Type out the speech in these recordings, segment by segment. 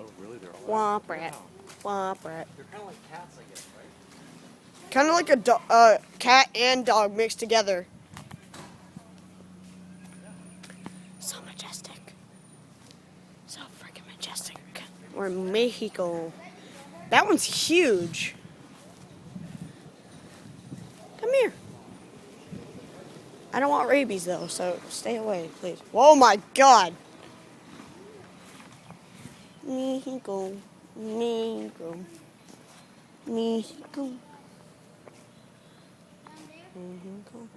Oh, really? They're all Womp rat. Womp rat. They're kind of like cats, I guess, right? Kind of like a cat and dog mixed together. So majestic. So freaking majestic. We're in Mexico. That one's huge. Come here. I don't want rabies though, so stay away, please. Oh my God. Mexico. Mexico. Mexico. Mexico.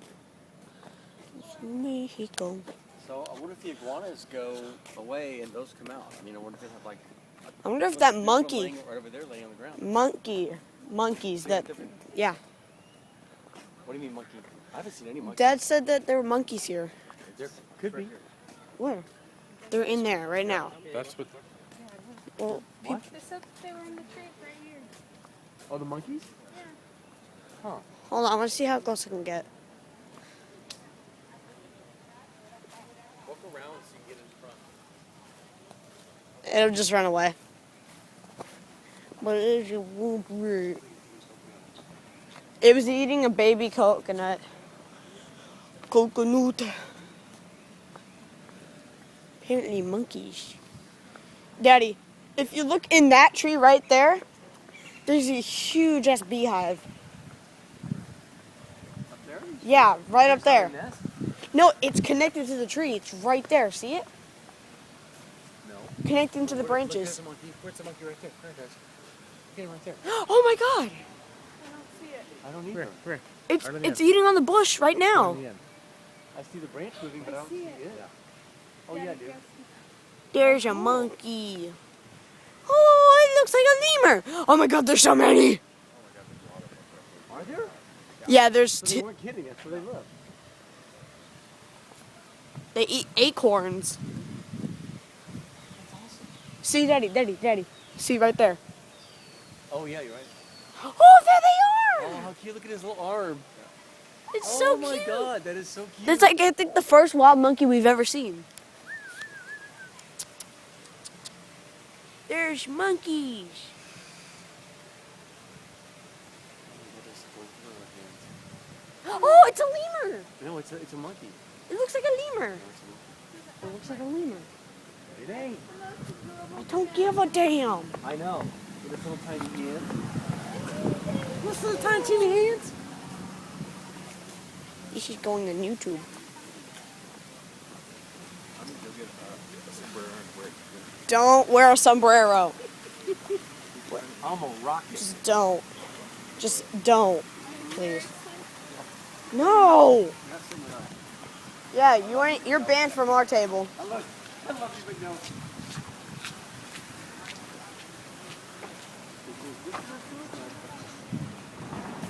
Mexico. So I wonder if the iguanas go away and those come out. I mean, I wonder if they have like. I wonder if that there's one monkey, laying right over there, laying on the ground. monkeys Think that, it's different? yeah. What do you mean monkey? I haven't seen any monkeys. Dad said that there were monkeys here. There could be. Where? They're in there right now. That's what. Well, What? They said that they were in the tree right here. Oh, the monkeys? Huh. hold on, I want to see how close I can get. Walk around so you can get in front. It'll just run away. But it won't work. It was eating a baby coconut. Coconut. Apparently monkeys. Daddy, if you look in that tree right there, there's a huge ass beehive. Up there? Yeah, right up there. There's not a nest? No, it's connected to the tree. It's right there. See it? No. Connecting to the Look, branches. there's a monkey. Where's the monkey right there? There it is. Get him right there. Oh my God! I don't see it. I don't either. Where? It's eating on the bush right now. I see the branch moving, but I don't see it. Oh yeah, dude. There's a monkey. Oh, it looks like a lemur. Oh my God, there's so many. Are there? Yeah, there's So they two. weren't kidding. That's where they live. They eat acorns. See, Daddy. See right there. Oh yeah, you're right. Oh, there they Oh, are. how cute! Look at his little arm. It's Oh so my cute. God, that is so cute. That's like, I think, the first wild monkey we've ever seen. There's monkeys. Oh, it's a lemur. No, it's a monkey. It looks like a lemur. No, it's a monkey. It looks like a lemur. It ain't. I don't give a damn. I know. With its little tiny hands. What's the tiny teeny hands? This is going on YouTube. I'm gonna go get a sombrero and wear it. Don't wear a sombrero. I'm gonna rock it. Just don't. Just don't. Please. No! Not sitting on it. Yeah, you're banned from our table. I love you, big nose.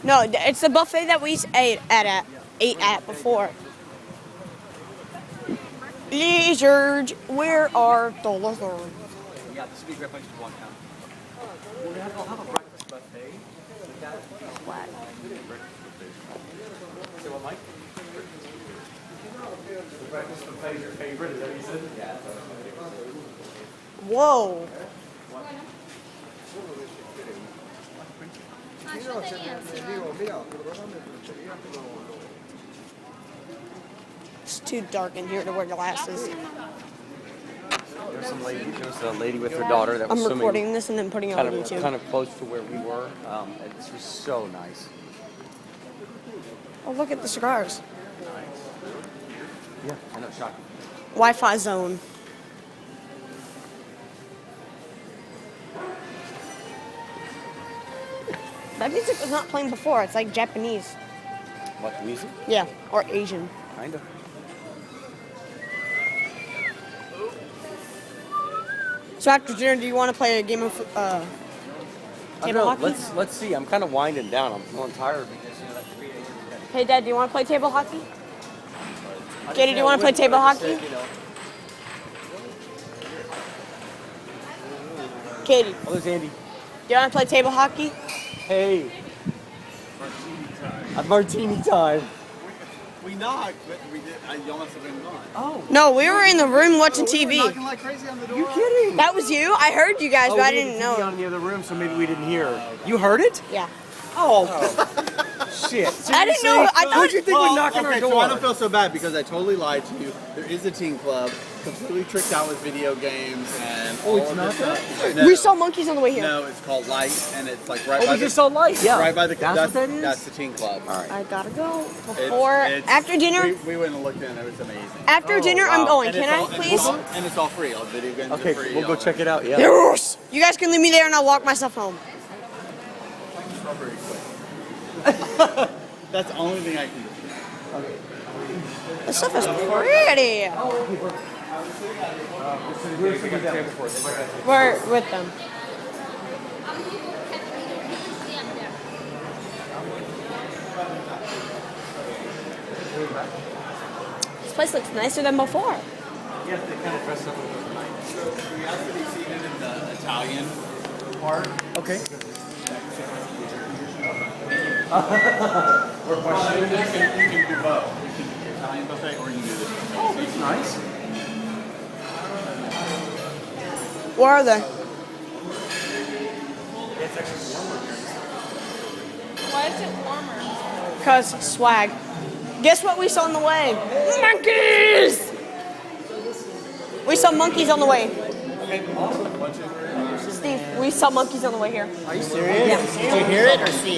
No, it's the buffet that we ate at before. Lizard, where are the lizards? Yeah, this would be a great place to walk down. We'll have a breakfast buffet. With that, What? say what, Mike? The breakfast buffet is your favorite, is that what you said? Yeah. Whoa. It's too dark in here to wear glasses. There's some lady. There was a lady with her daughter that was I'm swimming recording this and then putting it on YouTube. kind of close to where we were. And this was so nice. Oh, look at the cigars. Yeah, I know, shocking. Wi-Fi zone. That music was not playing before. It's like Japanese. What, the music? Yeah, or Asian. Kind of. So after dinner, do you want to play a game of I don't table know. hockey? Let's see. I'm kind of winding down. I'm feeling tired because that 3 a.m. Hey, Dad, do you want to play table hockey? Katie, do you want to play table hockey? Katie, Oh, there's Andy. do you want to play table hockey? Hey. Martini time. We knocked, but we did. Y'all must have been gone. Oh. No, we were in the room watching We were TV. knocking like crazy on the door. You kidding? That was you? I heard you guys, but I we had didn't the TV know. on in the other room, so maybe we didn't hear. You heard it? Yeah. Oh. Shit. I didn't know. I Who'd thought you think would knock on our okay, door? so I don't feel so bad because I totally lied to you. There is a teen club, completely tricked out with video games and all it's of not this stuff. No, we saw monkeys on the way here. No, it's called Light, and it's like right Oh, by we the just saw light. Yeah. right by the. That's what that is. That's the teen club. All right. I gotta go before after dinner. We went and looked in. It was amazing. After Oh, dinner, I'm wow. going. And Can it's I, all- and it's please? all- And it's all free. All the video games Okay, are free. we'll go all check it out. Yeah. Yes. You guys can leave me there, and I'll walk myself home. Strawberry quick. That's the only thing I can do. This stuff is pretty. We're with them. This place looks nicer than before. Yeah, they kind of dress up a little nice. We asked to be seated in the Italian part. Okay. Or question. You can do both. You can do the Italian buffet or you can do this buffet. Oh, that's nice. Where are they? It's actually warmer here. Why is it warmer? Cause swag. Guess what we saw on the way? Monkeys! We saw monkeys on the way. Okay, awesome. Steve, we saw monkeys on the way here. Are you serious? Did you hear it or see it?